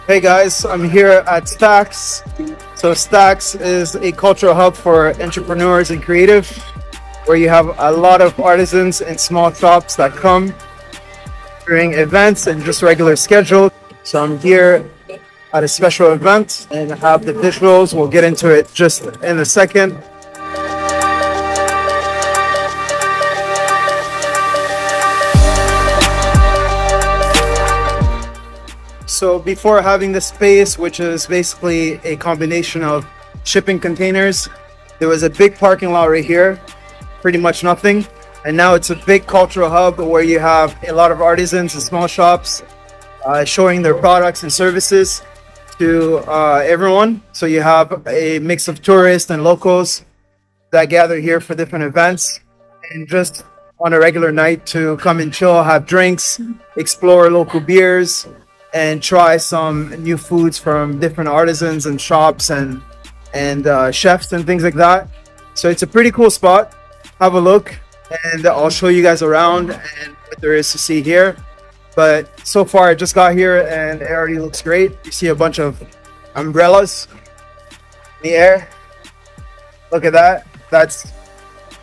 Hey guys, I'm here at Stacks. So Stacks is a cultural hub for entrepreneurs and creative, where you have a lot of artisans and small shops that come during events and just regular schedule. So I'm here at a special event and have the visuals. We'll get into it just in a second. So before having the space, which is basically a combination of shipping containers, there was a big parking lot right here, pretty much nothing. And now it's a big cultural hub where you have a lot of artisans and small shops showing their products and services to everyone. So you have a mix of tourists and locals that gather here for different events and just on a regular night to come and chill, have drinks, explore local beers, and try some new foods from different artisans and shops and chefs and things like that. So it's a pretty cool spot. Have a look and I'll show you guys around and what there is to see here. But so far I just got here and it already looks great. You see a bunch of umbrellas in the air. Look at that. That's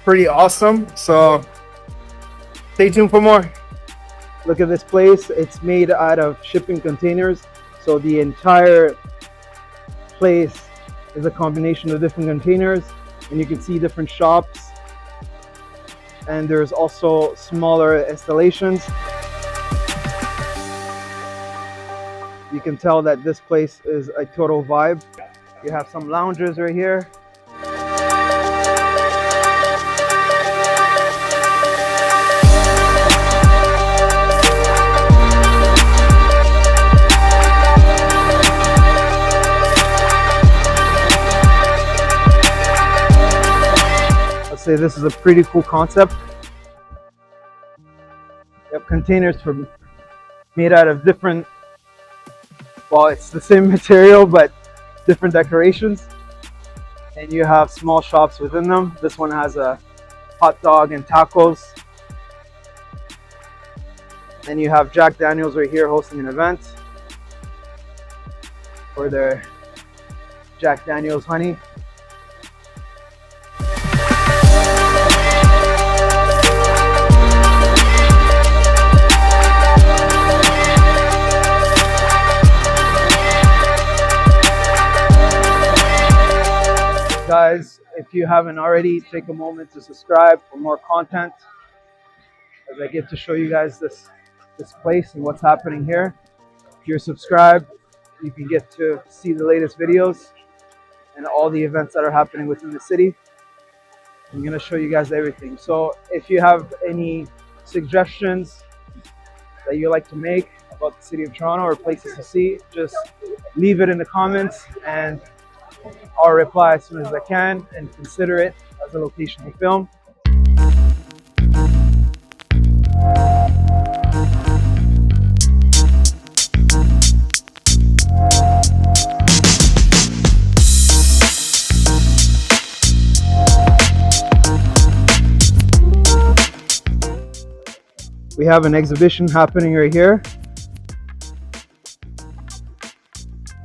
pretty awesome. So stay tuned for more. Look at this place. It's made out of shipping containers. So the entire place is a combination of different containers, and you can see different shops. And there's also smaller installations. You can tell that this place is a total vibe. You have some lounges right here. Say this is a pretty cool concept. You have containers made out of different, well, it's the same material but different decorations, and you have small shops within them. This one has a hot dog and tacos, and you have Jack Daniels right here hosting an event for their Jack Daniels honey. Guys, if you haven't already, take a moment to subscribe for more content as I get to show you guys this place and what's happening here. If you're subscribed, you can get to see the latest videos and all the events that are happening within the city. I'm going to show you guys everything. So if you have any suggestions that you like to make about the city of Toronto or places to see, just leave it in the comments and I'll reply as soon as I can and consider it as a location to film. We have an exhibition happening right here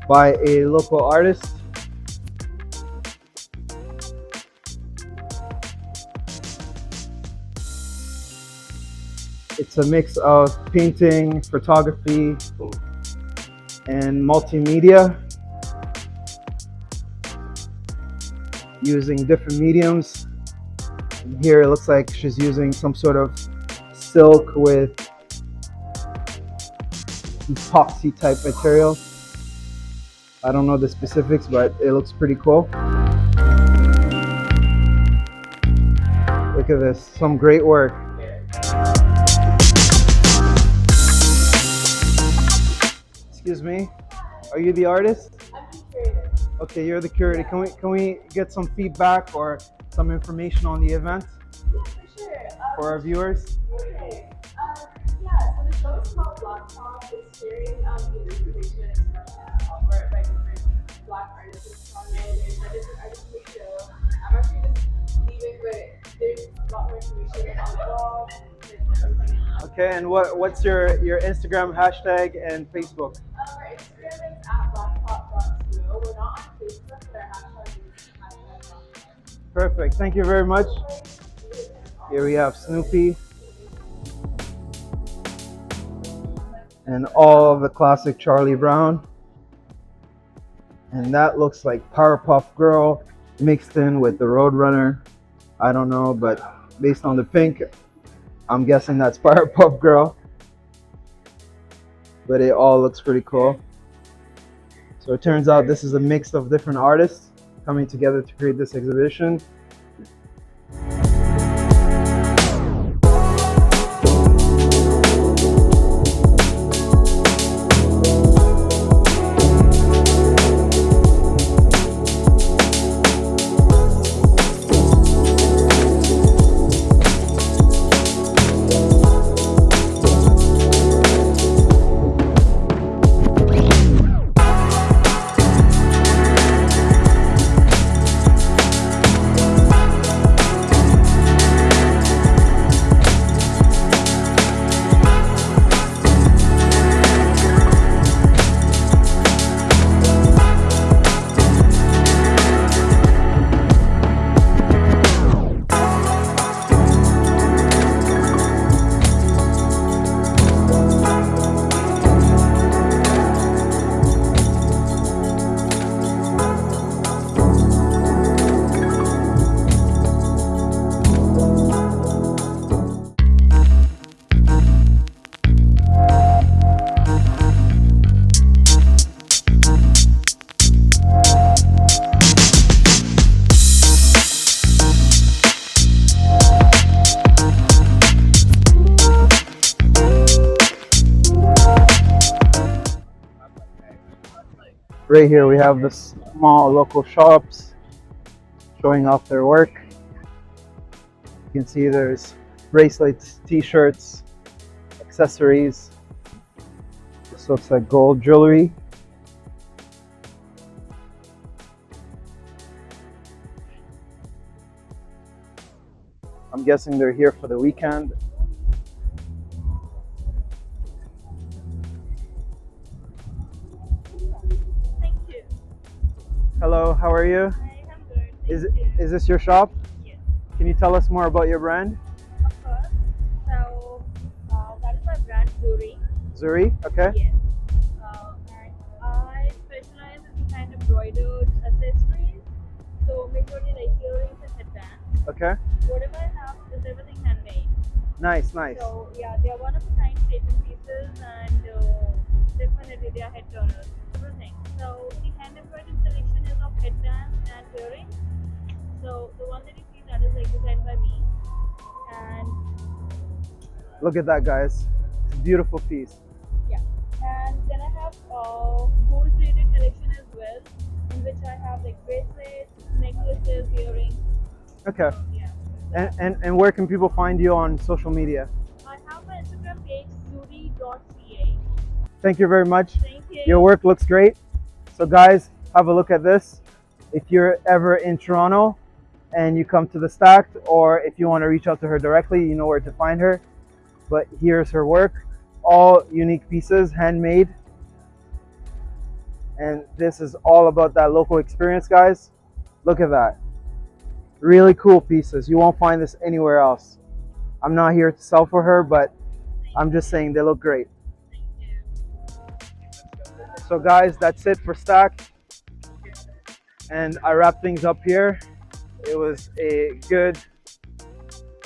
by a local artist. It's a mix of painting, photography, and multimedia using different mediums. And here it looks like she's using some sort of silk with epoxy type material. I don't know the specifics, but it looks pretty cool. Look at this, some great work. Excuse me, are you the artist? I'm the curator. Okay, you're the curator. Can we get some feedback or some information on the event Yeah, for sure. for our viewers? Okay. Yeah, so the show is called Bondclav. It's sharing the information and expression offered by different Black artists in Toronto. There's a different artists in the show. I'm actually just leaving, but there's a lot more information on the wall and everything. Okay, and what's your Instagram hashtag and Facebook? Our experiments at blacktop.to. We're not on Facebook, but our hashtag is #blacktop. Perfect. Thank you very much. Here we have Snoopy and all of the classic Charlie Brown. And that looks like Powerpuff Girl mixed in with the Roadrunner. I don't know, but based on the pink, I'm guessing that's Powerpuff Girl. But it all looks pretty cool. So it turns out this is a mix of different artists coming together to create this exhibition. Right here we have the small local shops showing off their work. You can see there's bracelets, t-shirts, accessories. This looks like gold jewelry. I'm guessing they're here for the weekend. Hello, how are you? Hi, I'm good. Is this your shop? Yes. Can you tell us more about your brand? Of course. So, that is my brand, Zuri. Zuri, okay. Yes. And I specialize in kind of embroidered accessories. So, majorly like earrings and headbands. Okay. Whatever I have is everything handmade. Nice, nice. So, yeah, they are one of a kind statement pieces, and definitely they are head turners. Everything. So, the hand embroidered selection is of headbands and earrings. So, the one that you see, that is like designed by me. And Look at that, guys. It's a beautiful piece. yeah, and then I have gold plated collection as well, in which I have like bracelets, necklaces, earrings. Okay. Yeah. And where can people find you on social media? I have my Instagram page, zuri.ca. Thank you very much. Thank you. Your work looks great. So guys, have a look at this. If you're ever in Toronto and you come to the Stackt, or if you want to reach out to her directly, you know where to find her. But here's her work. All unique pieces, handmade. And this is all about that local experience, guys. Look at that. Really cool pieces. You won't find this anywhere else. I'm not here to sell for her, but I'm just saying they look great. So guys, that's it for Stackt. And I wrap things up here. It was a good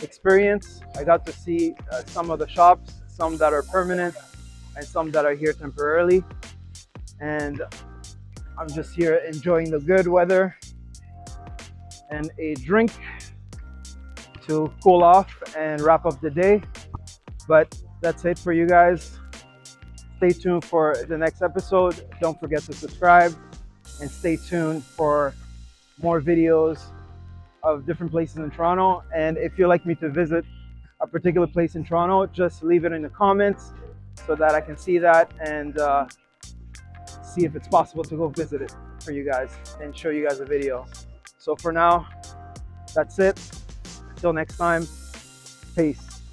experience. I got to see some of the shops, some that are permanent and some that are here temporarily. And I'm just here enjoying the good weather and a drink to cool off and wrap up the day. But that's it for you guys. Stay tuned for the next episode. Don't forget to subscribe and stay tuned for more videos of different places in Toronto. And if you'd like me to visit a particular place in Toronto, just leave it in the comments so that I can see that and see if it's possible to go visit it for you guys and show you guys a video. So for now, that's it. Until next time, peace.